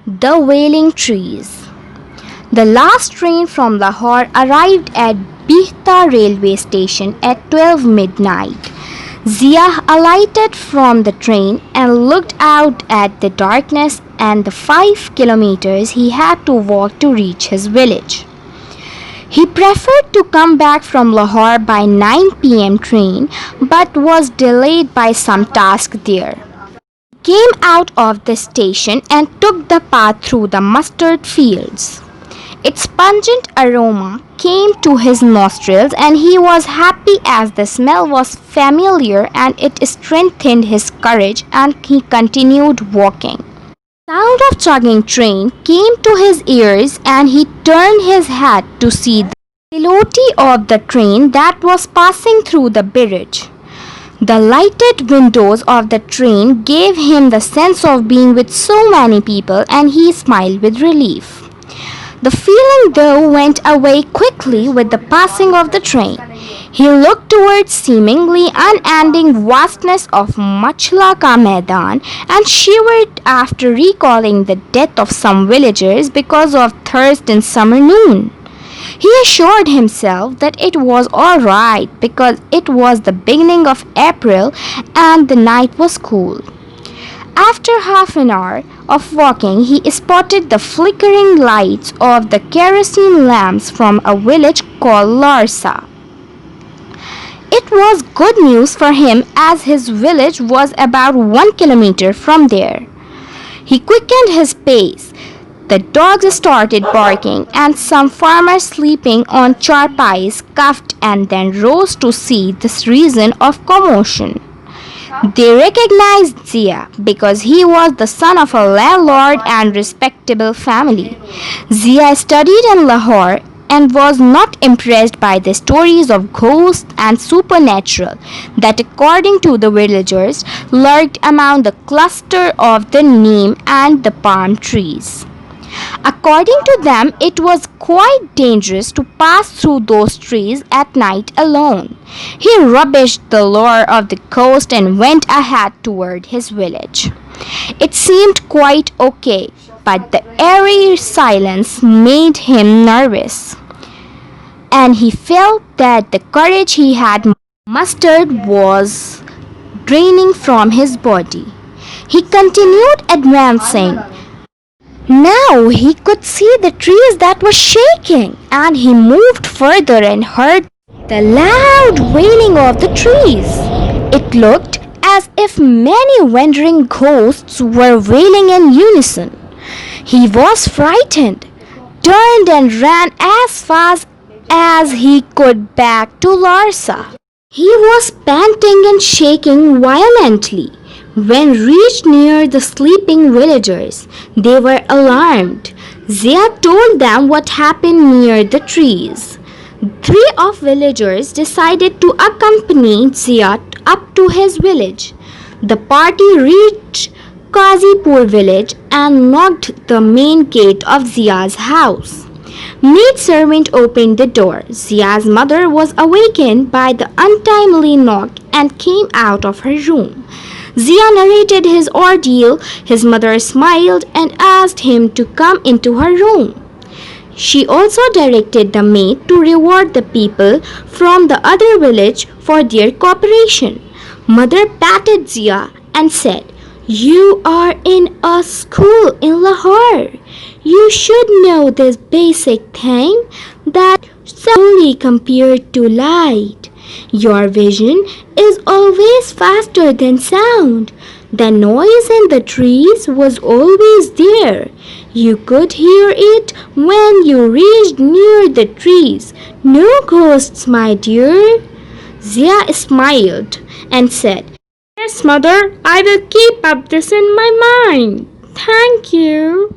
The Wailing Trees. The last train from Lahore arrived at Bihta railway station at 12 midnight. Zia alighted from the train and looked out at the darkness and the 5 kilometers he had to walk to reach his village. He preferred to come back from Lahore by 9 p.m. train but was delayed by some task there. He came out of the station and took the path through the mustard fields. Its pungent aroma came to his nostrils and he was happy as the smell was familiar and it strengthened his courage and he continued walking. The sound of chugging train came to his ears and he turned his head to see the silhouette of the train that was passing through the bridge. The lighted windows of the train gave him the sense of being with so many people and he smiled with relief. The feeling though went away quickly with the passing of the train. He looked towards seemingly unending vastness of Machla Ka Maidan and shivered after recalling the death of some villagers because of thirst in summer noon. He assured himself that it was all right because it was the beginning of April and the night was cool. After half an hour of walking, he spotted the flickering lights of the kerosene lamps from a village called Larsa. It was good news for him as his village was about 1 kilometer from there. He quickened his pace. The dogs started barking and some farmers sleeping on charpais coughed and then rose to see this reason of commotion. They recognized Zia because he was the son of a landlord and respectable family. Zia studied in Lahore and was not impressed by the stories of ghosts and supernatural that, according to the villagers, lurked among the cluster of the neem and the palm trees. According to them, it was quite dangerous to pass through those trees at night alone. He rubbished the lore of the coast and went ahead toward his village. It seemed quite okay, but the eerie silence made him nervous, and he felt that the courage he had mustered was draining from his body. He continued advancing. Now he could see the trees that were shaking, and he moved further and heard the loud wailing of the trees. It looked as if many wandering ghosts were wailing in unison. He was frightened, turned and ran as fast as he could back to Larsa. He was panting and shaking violently. When reached near the sleeping villagers, they were alarmed. Zia told them what happened near the trees. 3 of villagers decided to accompany Zia up to his village. The party reached Qazipur village and knocked the main gate of Zia's house. Maid servant opened the door. Zia's mother was awakened by the untimely knock and came out of her room. Zia narrated his ordeal. His mother smiled and asked him to come into her room. She also directed the maid to reward the people from the other village for their cooperation. Mother patted Zia and said, "You are in a school in Lahore. You should know this basic thing that only compared to light. Your vision is always faster than sound. The noise in the trees was always there. You could hear it when you reached near the trees. No ghosts, my dear." Zia smiled and said, "Yes, mother, I will keep up this in my mind. Thank you."